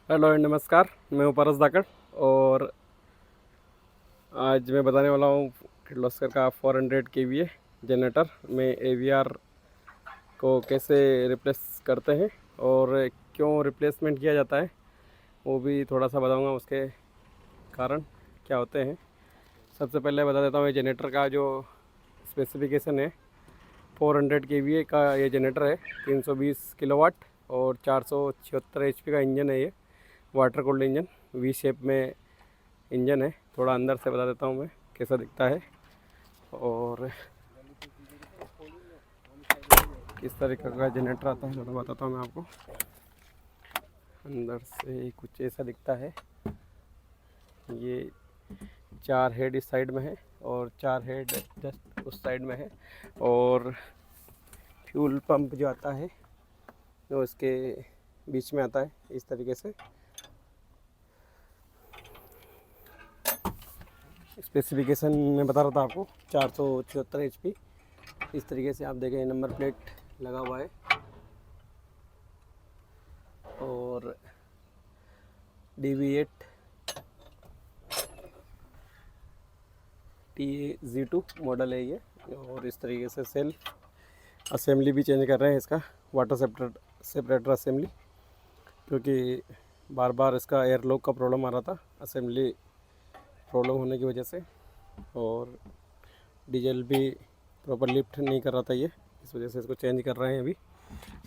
Hello and नमस्कार। मैं हूँ परस धाकड़ और आज मैं बताने वाला हूँ किर्लोस्कर का 400 kVA जनरेटर में AVR को कैसे रिप्लेस करते हैं और क्यों रिप्लेसमेंट किया जाता है, वो भी थोड़ा सा बताऊँगा। उसके कारण क्या होते हैं, सबसे पहले बता देता हूँ ये जनरेटर का जो स्पेसिफिकेशन है। 400 kVA का ये जनरेटर है, 320 किलोवाट और 476 HP का इंजन है। ये water cooled engine V shape में इंजन है। थोड़ा अंदर से बता देता हूँ मैं कैसा दिखता है और किस तरीके का जनरेटर आता है, थोड़ा बताता हूँ मैं आपको। अंदर से कुछ ऐसा दिखता है। ये 4 हेड इस साइड में है और 4 हेड जस्ट उस साइड में है, और फ्यूल पंप जो आता है वो इसके बीच में आता है इस तरीके से। स्पेसिफिकेशन में बता रहा था आपको, 476 HP। इस तरीके से आप देखें, नंबर प्लेट लगा हुआ है और DV8 TZ2 मॉडल है ये। और इस तरीके से सेल्फ असेंबली भी चेंज कर रहे हैं इसका, वाटर सेपरेटर असेंबली, क्योंकि बार बार इसका एयर लॉक का प्रॉब्लम आ रहा था असेंबली प्रॉब्लम होने की वजह से, और डीजल भी प्रॉपर लिफ्ट नहीं कर रहा था ये, इस वजह से इसको चेंज कर रहे हैं अभी।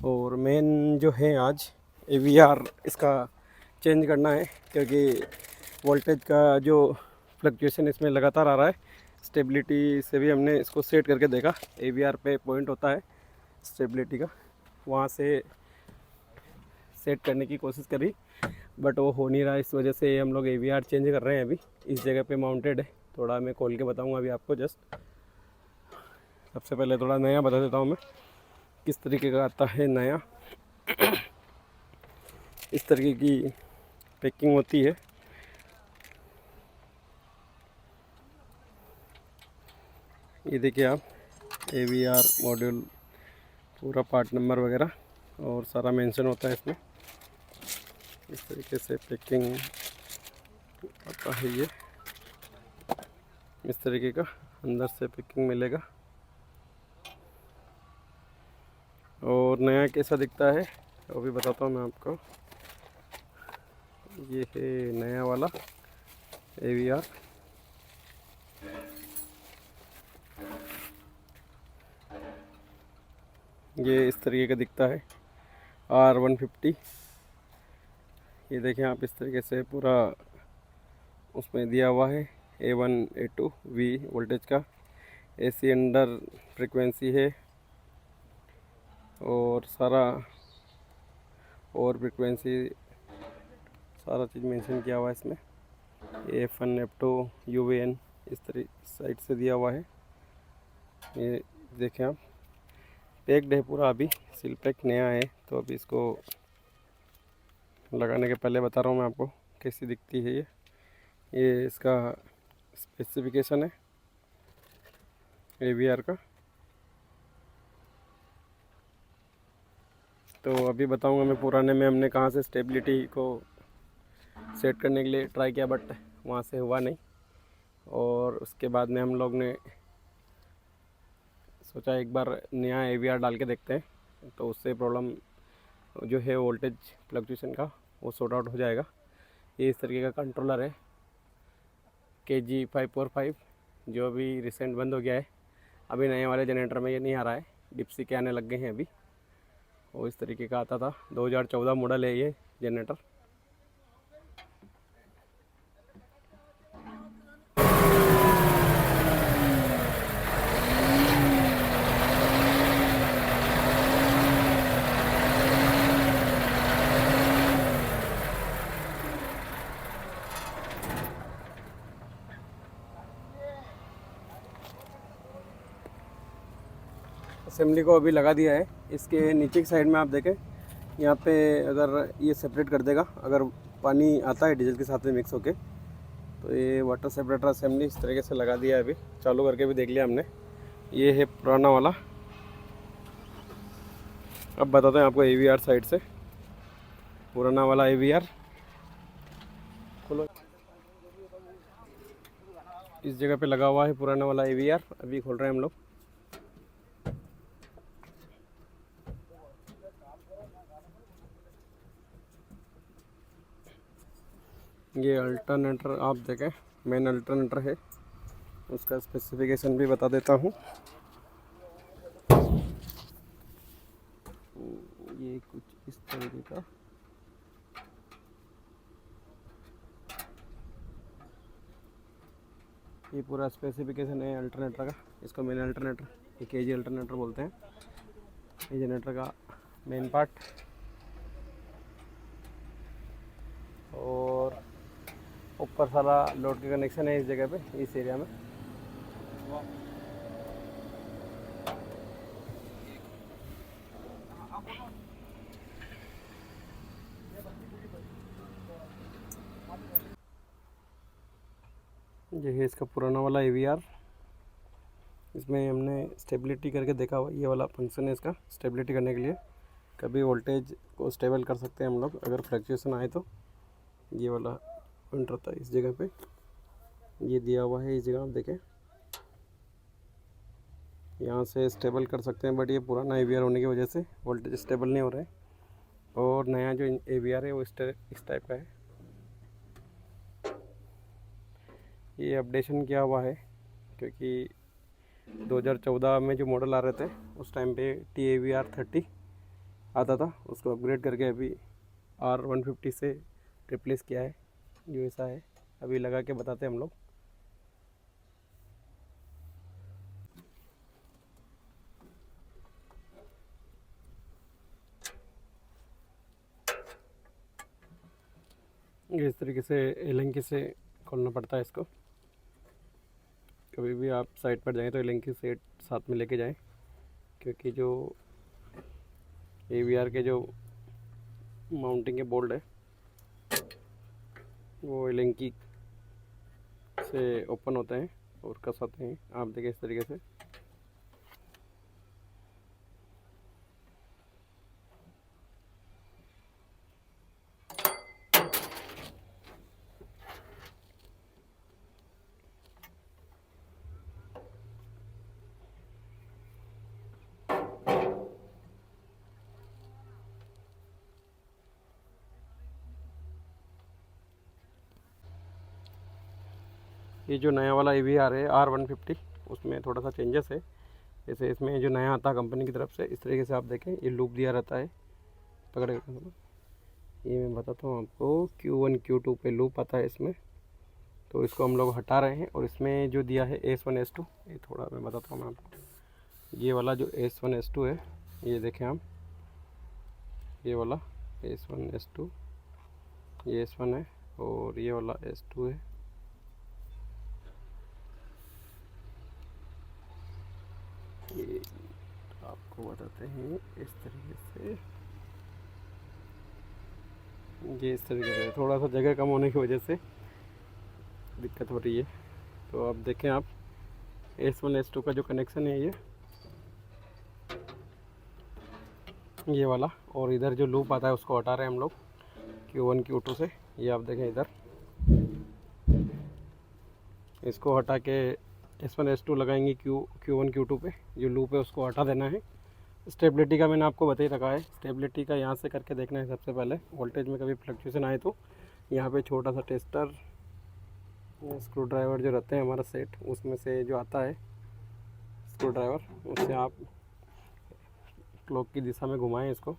और मेन जो है आज AVR इसका चेंज करना है, क्योंकि वोल्टेज का जो फ्लक्चुएशन इसमें लगातार आ रहा है। स्टेबिलिटी से भी हमने इसको सेट करके देखा, AVR पे पॉइंट होता है स्टेबिलिटी का, वहाँ से सेट करने की कोशिश करी बट वो हो नहीं रहा। इस वजह से हम लोग AVR चेंज कर रहे हैं अभी। इस जगह पे माउंटेड है, थोड़ा मैं खोल के बताऊंगा अभी आपको। जस्ट सबसे पहले थोड़ा नया बता देता हूँ मैं किस तरीके का आता है नया। इस तरीके की पैकिंग होती है। ये देखिए आप, AVR मॉड्यूल, पूरा पार्ट नंबर वगैरह और सारा मेंशन होता है इसमें। इस तरीके से पैकिंग आता है ये, इस तरीके का अंदर से पैकिंग मिलेगा। और नया कैसा दिखता है वो भी बताता हूँ मैं आपको। ये है नया वाला AVR। ये इस तरीके का दिखता है, R150। ये देखें आप, इस तरीके से पूरा उसमें दिया हुआ है A1 A2 V वोल्टेज का। AC अंडर फ्रिक्वेंसी है और सारा और फ्रिक्वेंसी सारा चीज़ मेंशन किया हुआ है इसमें। F1 F2 UVN इस तरह साइड से दिया हुआ है। ये देखें आप, पैक्ड है पूरा, अभी सील पैक नया है, तो अभी इसको लगाने के पहले बता रहा हूँ मैं आपको कैसी दिखती है ये इसका स्पेसिफिकेशन है AVR का। तो अभी बताऊंगा मैं पुराने में हमने कहाँ से स्टेबिलिटी को सेट करने के लिए ट्राई किया, बट वहाँ से हुआ नहीं। और उसके बाद में हम लोग ने सोचा एक बार नया AVR डाल के देखते हैं, तो उससे प्रॉब्लम जो है वोल्टेज फ्लक्चुएशन का वो सॉर्ट आउट हो जाएगा। ये इस तरीके का कंट्रोलर है KG545, जो अभी रिसेंट बंद हो गया है। अभी नए वाले जनरेटर में ये नहीं आ रहा है, डिप्सी के आने लग गए हैं अभी। वो इस तरीके का आता था, 2014 मॉडल है ये जनरेटर। असेंबली को अभी लगा दिया है। इसके नीचे की साइड में आप देखें, यहाँ पे अगर ये सेपरेट कर देगा, अगर पानी आता है डीजल के साथ में मिक्स होके, तो ये वाटर सेपरेटर असेंबली इस तरीके से लगा दिया है। अभी चालू करके भी देख लिया हमने। ये है पुराना वाला। अब बताते हैं आपको AVR साइड से। पुराना वाला AVR इस जगह पे लगा हुआ है पुराना वाला AVR, अभी खोल रहे हैं हम लोग। ये अल्टरनेटर आप देखें, मेन अल्टरनेटर है, उसका स्पेसिफिकेशन भी बता देता हूँ। ये कुछ इस तरीके का ये पूरा स्पेसिफिकेशन है अल्टरनेटर का। इसको मेन अल्टरनेटर, ये KG अल्टरनेटर बोलते हैं। ये जनरेटर का मेन पार्ट, और ऊपर सारा लोड का कनेक्शन है इस जगह पे, इस एरिया में। ये है इसका पुराना वाला AVR। इसमें हमने स्टेबिलिटी करके देखा हुआ, ये वाला फंक्शन है इसका स्टेबिलिटी करने के लिए। कभी वोल्टेज को स्टेबल कर सकते हैं हम लोग, अगर फ्लक्चुएशन आए तो। ये वाला पॉइंट रहता है इस जगह पे, ये दिया हुआ है इस जगह, आप देखें यहाँ से स्टेबल कर सकते हैं। बट ये पुराना AVR होने की वजह से वोल्टेज स्टेबल नहीं हो रहा है, और नया जो AVR है वो इस टाइप का है। ये अपडेशन किया हुआ है, क्योंकि 2014 में जो मॉडल आ रहे थे उस टाइम पे TAVR 30 आता था, उसको अपग्रेड करके अभी R150 से रिप्लेस किया है। जो ऐसा है अभी लगा के बताते हैं हम लोग। इस तरीके से एलंकी से खोलना पड़ता है इसको। कभी भी आप साइट पर जाएं तो एलंकी सेट साथ में लेके जाएं, क्योंकि जो AVR के जो माउंटिंग के बोल्ट है वो एलंकी से ओपन होते हैं और कस आते हैं। आप देखें इस तरीके से। ये जो नया वाला AVR है R150, उसमें थोड़ा सा चेंजेस है। जैसे इसमें जो नया आता है कंपनी की तरफ से, इस तरीके से आप देखें ये लूप दिया रहता है, पकड़े। ये मैं बताता हूँ आपको, Q1 Q2 पे लूप आता है इसमें, तो इसको हम लोग हटा रहे हैं। और इसमें जो दिया है S1 S2, ये थोड़ा मैं बताता हूँ मैं आपको। ये वाला जो S1 S2 है, ये देखें आप, ये वाला S1 S2, ये S1 है और ये वाला S2 है। ये आपको बताते हैं इस तरीके से। ये इस तरीके से, थोड़ा सा जगह कम होने की वजह से दिक्कत हो रही है। तो अब देखें आप, S1 S2 का जो कनेक्शन है ये वाला, और इधर जो लूप आता है उसको हटा रहे हैं हम लोग Q1 Q2 से। ये आप देखें इधर, इसको हटा के S1 S2 लगाएंगे Q1 Q2 पे। जो लूप है उसको हटा देना है। स्टेबिलिटी का मैंने आपको बता ही रखा है। स्टेबिलिटी का यहाँ से करके देखना है सबसे पहले। वोल्टेज में कभी फ्लक्चुएशन आए तो यहाँ पे छोटा सा टेस्टर, स्क्रू ड्राइवर जो रहते हैं हमारा सेट, उसमें से जो आता है स्क्रू ड्राइवर, उससे आप क्लॉक की दिशा में घुमाएं इसको,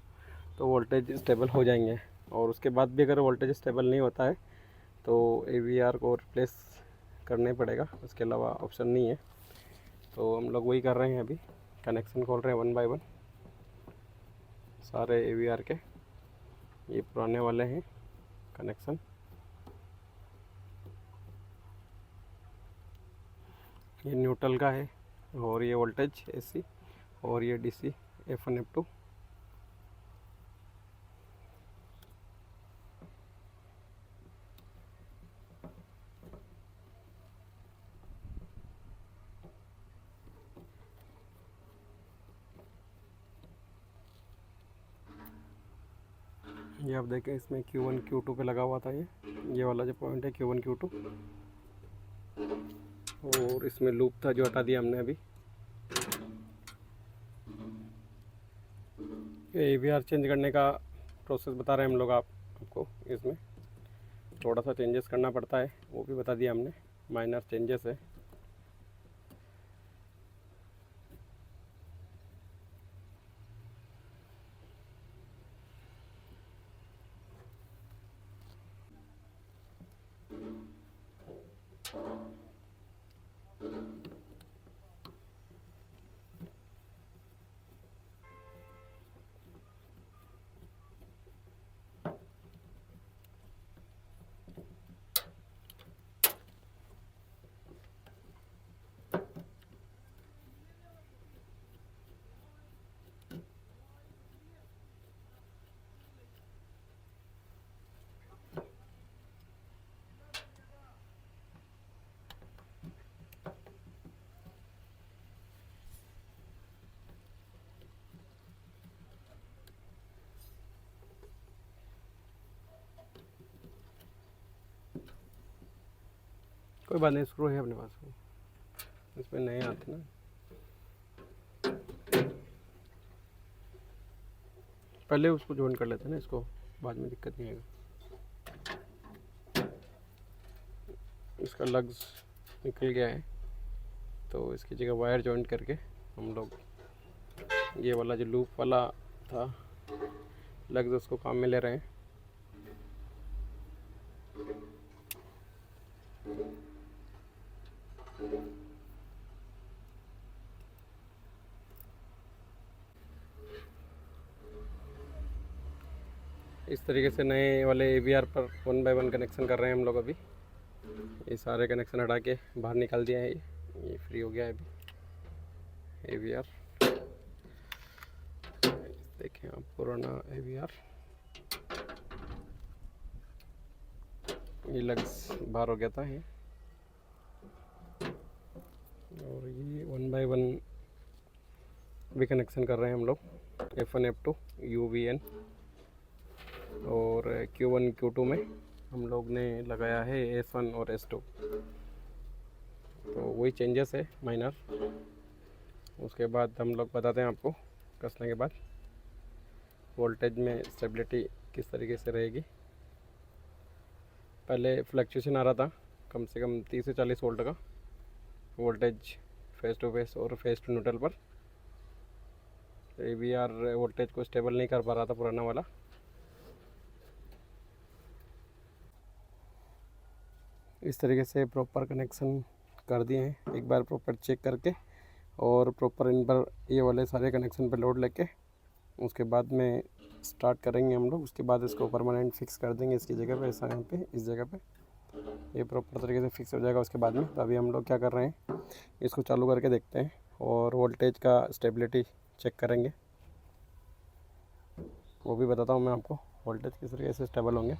तो वोल्टेज स्टेबल हो जाएंगे। और उसके बाद भी अगर वोल्टेज स्टेबल नहीं होता है तो AVR को रिप्लेस करना पड़ेगा, उसके अलावा ऑप्शन नहीं है। तो हम लोग वही कर रहे हैं, अभी कनेक्शन खोल रहे हैं 1 बाय 1 सारे AVR के। ये पुराने वाले हैं कनेक्शन। ये न्यूट्रल का है, और ये वोल्टेज AC, और ये DC F1 F2। ये आप देखें, इसमें Q1 Q2 पे लगा हुआ था। ये वाला जो पॉइंट है Q1 Q2, और इसमें लूप था जो हटा दिया हमने अभी। ये AVR चेंज करने का प्रोसेस बता रहे हैं हम लोग आपको। इसमें थोड़ा सा चेंजेस करना पड़ता है, वो भी बता दिया हमने, माइनर चेंजेस है। कोई बात नहीं, स्क्रू है अपने पास, इसमें नए आते ना। पहले उसको ज्वाइन कर लेते हैं ना, इसको बाद में दिक्कत नहीं आएगा। इसका लग्स निकल गया है, तो इसकी जगह वायर ज्वाइन करके हम लोग ये वाला जो लूप वाला था लग्स, उसको काम में ले रहे हैं। इस तरीके से नए वाले AVR पर 1 बाय 1 कनेक्शन कर रहे हैं हम लोग अभी। ये सारे कनेक्शन हटा के बाहर निकाल दिया है, ये फ्री हो गया है अभी AVR। देखें आप पुराना AVR, ये लग्स बाहर हो गया था ये। और ये 1 बाय 1 भी कनेक्शन कर रहे हैं हम लोग, F1 F2 UVN और Q1 Q2 में हम लोग ने लगाया है S1 और S2। तो वही चेंजेस है माइनर। उसके बाद हम लोग बताते हैं आपको कसने के बाद वोल्टेज में स्टेबिलिटी किस तरीके से रहेगी। पहले फ्लक्चुएशन आ रहा था कम से कम 30 से 40 वोल्ट का वोल्टेज फेस टू फेस और फेस टू न्यूट्रल पर। AVR वोल्टेज को स्टेबल नहीं कर पा रहा था पुराना वाला। इस तरीके से प्रॉपर कनेक्शन कर दिए हैं, एक बार प्रॉपर चेक करके और प्रॉपर इन पर ये वाले सारे कनेक्शन पे लोड लेके उसके बाद में स्टार्ट करेंगे हम लोग। उसके बाद इसको परमानेंट फिक्स कर देंगे इसकी जगह पे, ऐसा यहाँ पे इस जगह पे ये प्रॉपर तरीके से फिक्स हो जाएगा उसके बाद में। तो अभी हम लोग क्या कर रहे हैं, इसको चालू करके देखते हैं और वोल्टेज का स्टेबिलिटी चेक करेंगे, वो भी बताता हूँ मैं आपको वोल्टेज किस तरीके से स्टेबल होंगे।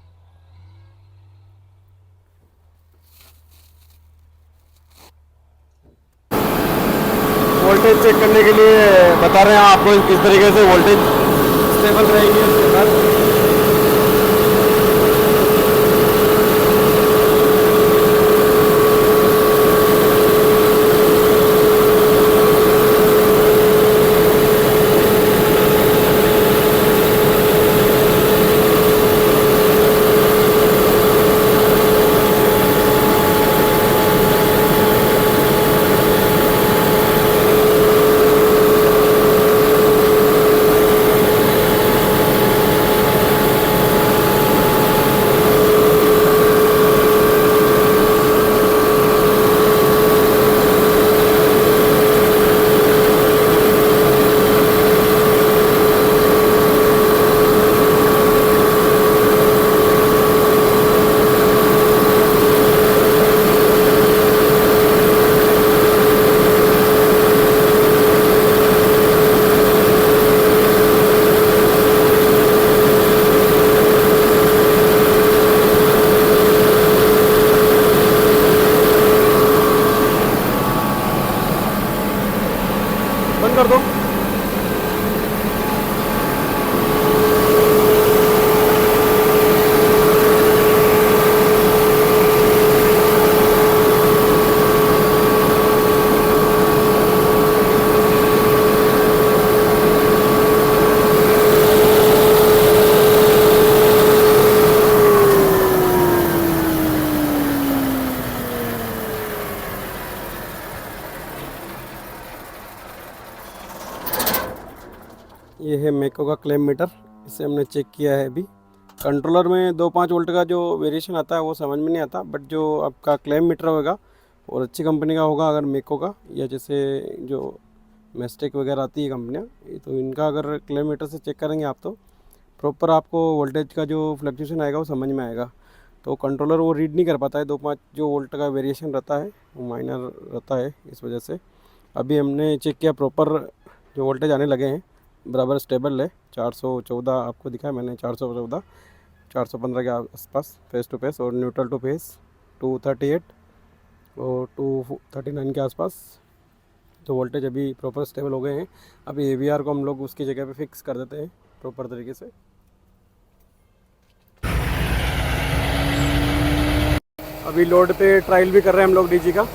वोल्टेज चेक करने के लिए बता रहे हैं आपको किस तरीके से वोल्टेज स्टेबल रहेगी इसके बाद। मेको का क्लेम मीटर, इसे हमने चेक किया है अभी। कंट्रोलर में 2-5 वोल्ट का जो वेरिएशन आता है वो समझ में नहीं आता, बट जो आपका क्लेम मीटर होगा और अच्छी कंपनी का होगा, अगर मेको का या जैसे जो मेस्टेक वगैरह आती है कंपनियाँ, तो इनका अगर क्लेम मीटर से चेक करेंगे आप तो प्रॉपर आपको वोल्टेज का जो फ्लक्चुएशन आएगा वो समझ में आएगा। तो कंट्रोलर वो रीड नहीं कर पाता है, 2-5 जो वोल्ट का वेरिएशन रहता है वो माइनर रहता है, इस वजह से। अभी हमने चेक किया, प्रॉपर जो वोल्टेज आने लगे हैं बराबर स्टेबल है। 414 आपको दिखाया मैंने, 414 415 के आसपास फेस टू फेस, और न्यूट्रल टू फेस 238 और 239 के आसपास। तो वोल्टेज अभी प्रॉपर स्टेबल हो गए हैं। अभी AVR को हम लोग उसकी जगह पे फिक्स कर देते हैं प्रॉपर तरीके से। अभी लोड पे ट्रायल भी कर रहे हैं हम लोग DG का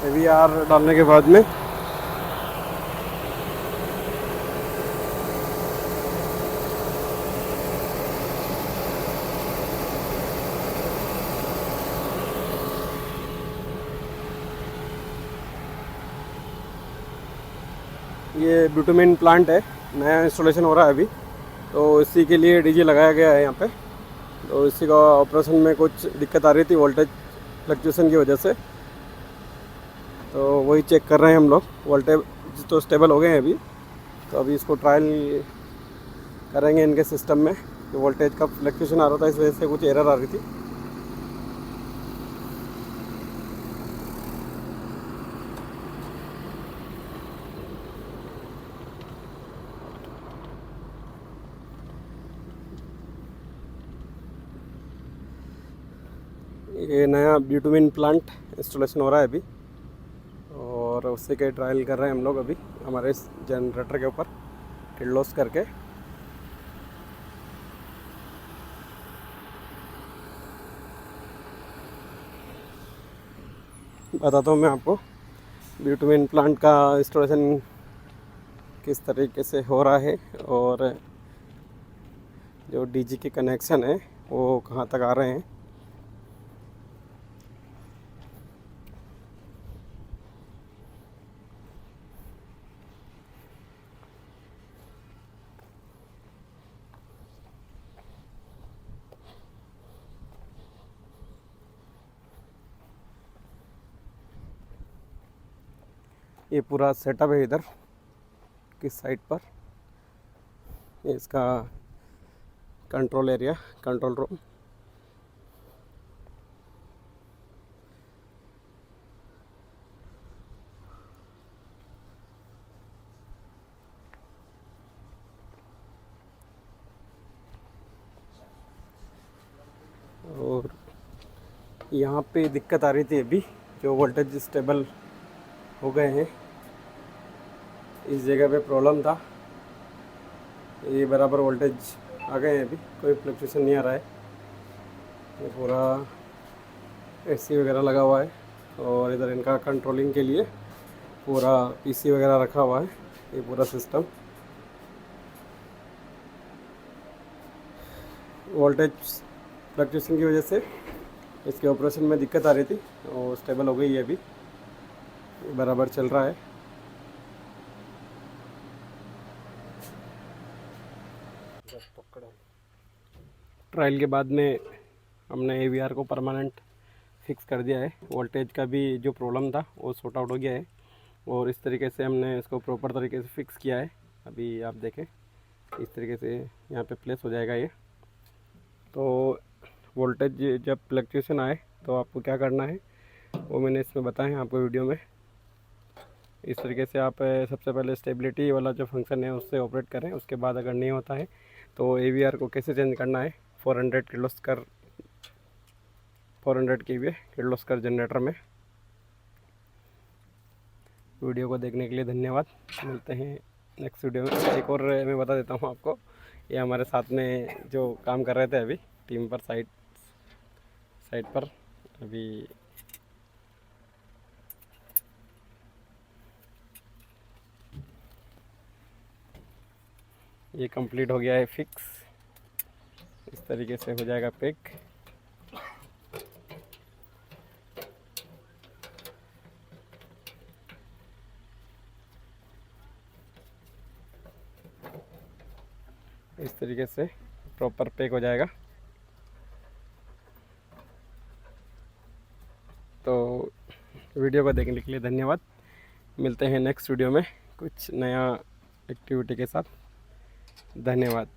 AVR डालने के बाद में। ये ब्यूटामिन प्लांट है, नया इंस्टॉलेशन हो रहा है अभी, तो इसी के लिए DG लगाया गया है यहाँ पे। तो इसी का ऑपरेशन में कुछ दिक्कत आ रही थी वोल्टेज फ्लक्चुएशन की वजह से, तो वही चेक कर रहे हैं हम लोग। वोल्टेज तो स्टेबल हो गए हैं अभी, तो अभी इसको ट्रायल करेंगे इनके सिस्टम में। जो वोल्टेज का फ्लक्चुएशन आ रहा था, इस वजह से कुछ एरर आ रही थी। ये नया ब्यूटामिन प्लांट इंस्टॉलेशन हो रहा है अभी, और उससे के ट्रायल कर रहे हैं हम लोग अभी हमारे इस जनरेटर के ऊपर किडलॉस करके। बताता हूँ मैं आपको ब्यूटामिन प्लांट का इंस्टॉलेशन किस तरीके से हो रहा है, और जो DG के कनेक्शन है वो कहाँ तक आ रहे हैं। ये पूरा सेटअप है इधर किस साइड पर, ये इसका कंट्रोल एरिया, कंट्रोल रूम। और यहाँ पे दिक्कत आ रही थी अभी, जो वोल्टेज स्टेबल हो गए हैं, इस जगह पे प्रॉब्लम था। ये बराबर वोल्टेज आ गए हैं, अभी कोई फ्लक्चुएशन नहीं आ रहा है। ये पूरा AC वगैरह लगा हुआ है, और इधर इनका कंट्रोलिंग के लिए पूरा PC वगैरह रखा हुआ है। ये पूरा सिस्टम वोल्टेज फ्लक्चुएशन की वजह से इसके ऑपरेशन में दिक्कत आ रही थी, और स्टेबल हो गई है अभी, बराबर चल रहा है। ट्रायल के बाद में हमने AVR को परमानेंट फिक्स कर दिया है। वोल्टेज का भी जो प्रॉब्लम था वो सॉर्ट आउट हो गया है, और इस तरीके से हमने इसको प्रॉपर तरीके से फिक्स किया है। अभी आप देखें, इस तरीके से यहाँ पे प्लेस हो जाएगा ये। तो वोल्टेज जब फ्लक्चुएशन आए तो आपको क्या करना है वो मैंने इसमें बताया है आपको वीडियो में। इस तरीके से आप सबसे पहले स्टेबिलिटी वाला जो फंक्शन है उससे ऑपरेट करें। उसके बाद अगर नहीं होता है तो AVR को कैसे चेंज करना है 400 किर्लोस्कर 400 kVA किर्लोस्कर जनरेटर में। वीडियो को देखने के लिए धन्यवाद। मिलते हैं नेक्स्ट वीडियो में। एक और मैं बता देता हूँ आपको, ये हमारे साथ में जो काम कर रहे थे अभी टीम पर साइट पर, अभी ये कंप्लीट हो गया है फिक्स। इस तरीके से हो जाएगा पैक। इस तरीके से प्रॉपर पैक हो जाएगा। तो वीडियो को देखने के लिए धन्यवाद। मिलते हैं नेक्स्ट वीडियो में कुछ नया एक्टिविटी के साथ। धन्यवाद।